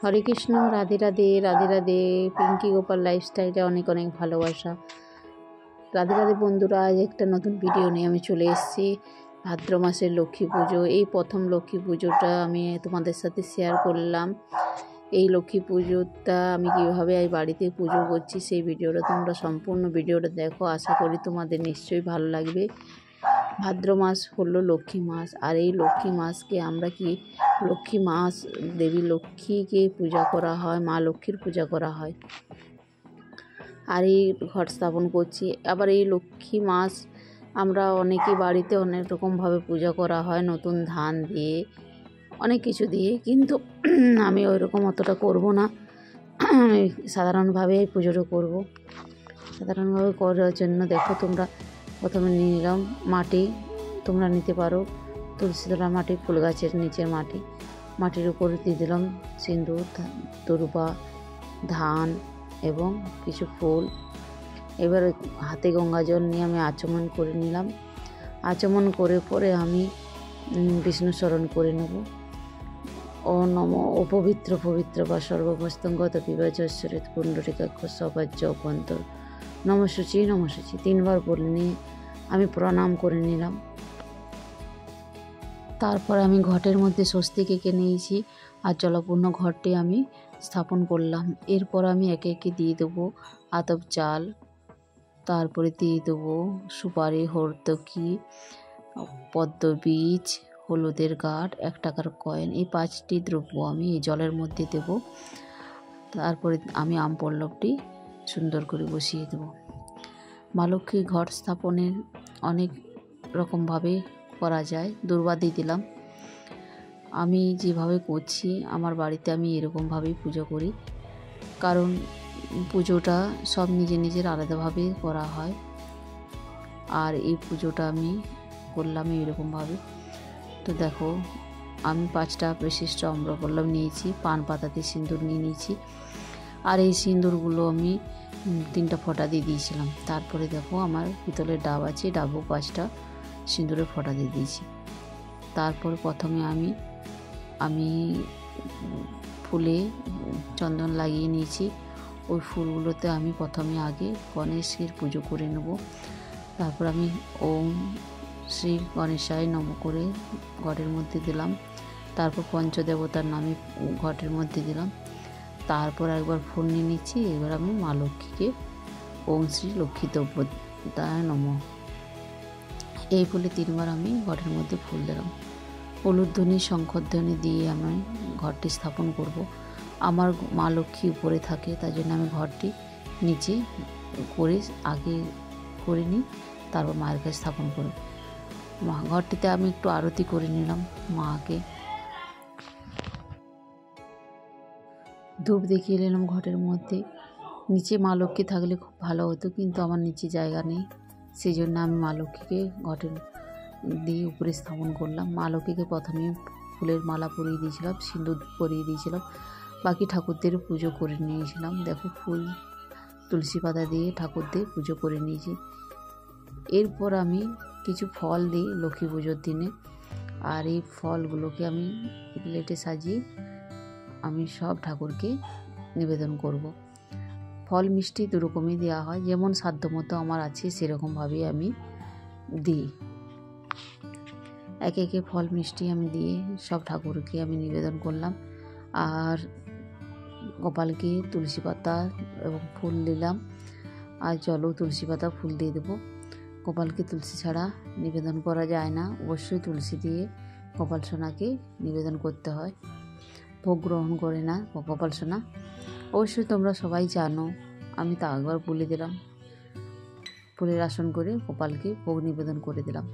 হরে কৃষ্ণ, রাধে রাধে, রাধে রাধে। পিঙ্কি গোপাল লাইফস্টাইলে অনেক অনেক ভালোবাসা। রাধে রাধে বন্ধুরা, আজ একটা নতুন ভিডিও নিয়ে আমি চলে এসেছি। ভাদ্র মাসের লক্ষ্মী পুজো, এই প্রথম লক্ষ্মী পুজোটা আমি তোমাদের সাথে শেয়ার করলাম। এই লক্ষ্মী পুজোটা আমি কীভাবে এই বাড়িতে পুজো করছি সেই ভিডিওটা তোমরা সম্পূর্ণ ভিডিওটা দেখো। আশা করি তোমাদের নিশ্চয়ই ভালো লাগবে। ভাদ্র মাস হলো লক্ষ্মী মাস, আর এই লক্ষ্মী মাসকে আমরা কি লক্ষ্মী মাস, দেবী লক্ষ্মীকে পূজা করা হয়, মা লক্ষ্মীর পূজা করা হয়। আর এই ঘট স্থাপন করছি। আবার এই লক্ষ্মী মাস আমরা অনেকে বাড়িতে অনেক রকমভাবে পূজা করা হয়, নতুন ধান দিয়ে, অনেক কিছু দিয়ে, কিন্তু আমি ওই রকম অতটা করবো না। আমি সাধারণভাবে এই পুজোটা করব। সাধারণভাবে করার জন্য দেখো, তোমরা প্রথমে নিয়ে নিলাম মাটি। তোমরা নিতে পারো তুলসী তলা মাটি, ফুল গাছের নিচের মাটি। মাটির উপরে দিয়ে দিলাম সিঁদুর, দুর্বা, ধান এবং কিছু ফুল। এবার হাতে গঙ্গা জল নিয়ে আমি আচমন করে নিলাম। আচমন করে পরে আমি বিষ্ণু স্মরণ করে নেব। ও নম ও পবিত্র পবিত্র বা সর্বভস্তঙ্গত বিভাজশ্বরিত পুণ্ডরিকাক্ষ সবাজ্য অভ্যন্তর নমসূচি নমসূচি 3 বার বলে নিয়ে আমি প্রণাম করে নিলাম। তারপর আমি ঘটের মধ্যে স্বস্তিক এঁকে নিয়েছি আর জলপূর্ণ ঘরটি আমি স্থাপন করলাম। এরপর আমি একে একে দিয়ে দেবো আতপ চাল, তারপরে দিয়ে দেবো সুপারি, হর্তকি, পদ্ম বীজ, হলুদের গাঁট, 1 টাকার কয়েন। এই 5টি দ্রব্য আমি এই জলের মধ্যে দেব। তারপরে আমি আম পল্লবটি সুন্দর করে বসিয়ে দেব। মা লক্ষ্মীর ঘট স্থাপনের অনেক রকমভাবে করা যায়। দুর্বা দিয়ে দিলাম। আমি যেভাবে করছি আমার বাড়িতে আমি এরকমভাবেই পুজো করি, কারণ পুজোটা সব নিজের নিজের আলাদাভাবে করা হয়। আর এই পুজোটা আমি করলাম এরকমভাবে। তো দেখো, আমি 5টা বিশিষ্ট আম্রপল্লব নিয়েছি, পান পাতাতে সিঁদুর নিয়ে নিয়েছি। আর এই সিঁদুরগুলো আমি 3টা ফোঁটা দিয়ে দিয়েছিলাম। তারপরে দেখো, আমার পিতলের ডাব আছে, ডাবও 5টা সিঁদুরের ফোঁটা দিয়ে দিয়েছি। তারপর প্রথমে আমি ফুলে চন্দন লাগিয়ে নিয়েছি। ওই ফুলগুলোতে আমি প্রথমে আগে গণেশের পুজো করে নেব। তারপর আমি ওম শ্রী গণেশায় নম করে ঘটের মধ্যে দিলাম। তারপর পঞ্চদেবতার নামে ঘটের মধ্যে দিলাম। তারপর একবার ফুল নিয়ে নিচ্ছি। এবার আমি মা লক্ষ্মীকে ওম শ্রী লক্ষ্মী দেবতায় নম, এই বলে 3 বার আমি ঘটের মধ্যে ফুল দিলাম। উলুধ্বনি, শঙ্খধ্বনি দিয়ে আমি ঘরটি স্থাপন করব। আমার মা লক্ষ্মী উপরে থাকে, তাই জন্য আমি ঘরটি নিচে করে আগে করে নিই, তারপর মায়ের কাছে স্থাপন করি। ঘরটিতে আমি একটু আরতি করে নিলাম। মাকে ধূপ দেখিয়ে নিলাম ঘটের মধ্যে। নিচে মা লক্ষ্মী থাকলে খুব ভালো হতো, কিন্তু আমার নিচে জায়গা নেই, সেই জন্য আমি মা লক্ষ্মীকে ঘটের দিয়ে উপরে স্থাপন করলাম। মা লক্ষ্মীকে প্রথমে ফুলের মালা পরিয়ে দিয়েছিলাম, সিঁদুর পরিয়ে দিয়েছিলাম, বাকি ঠাকুরদের পুজো করে নিয়েছিলাম। দেখো, ফুল তুলসী পাতা দিয়ে ঠাকুরদের পুজো করে নিয়েছি। এরপর আমি কিছু ফল দিই লক্ষ্মী পুজোর দিনে, আর এই ফলগুলোকে আমি প্লেটে সাজিয়ে আমি সব ঠাকুরকে নিবেদন করব। ফল মিষ্টি 2 রকমই দেওয়া হয়, যেমন সাধ্যমতো আমার আছে সেরকমভাবেই আমি দিই। একে একে ফল মিষ্টি আমি দিয়ে সব ঠাকুরকে আমি নিবেদন করলাম। আর গোপালকে তুলসী পাতা এবং ফুল দিলাম, আর জলও তুলসী পাতা ফুল দিয়ে দেবো। গোপালকে তুলসী ছাড়া নিবেদন করা যায় না, অবশ্যই তুলসী দিয়ে গোপাল সোনাকে নিবেদন করতে হয়। ভোগ গ্রহণ করে না গোপাল সোনা, অবশ্যই তোমরা সবাই জানো, আমি তা একবার বলে দিলাম। ফুলের আসন করে গোপালকে ভোগ নিবেদন করে দিলাম।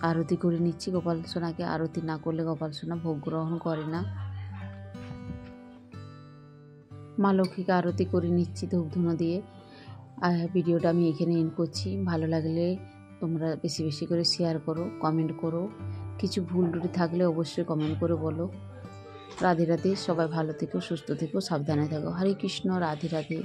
আরতি করে নিচ্ছি গোপাল সোনাকে। আরতি না করলে গোপাল সোনা ভোগ গ্রহণ করে না। মা লক্ষ্মীকে আরতি করে নিচ্ছি ধূপ ধুনো দিয়ে। আর ভিডিওটা আমি এখানে এন্ড করছি। ভালো লাগলে তোমরা বেশি বেশি করে শেয়ার করো, কমেন্ট করো। কিছু ভুল ত্রুটি থাকলে অবশ্যই কমেন্ট করে বলো। রাধে রাধে, সবাই ভালো থেকো, সুস্থ থেকো, সাবধানে থাকো। হরে কৃষ্ণ, রাধে রাধে।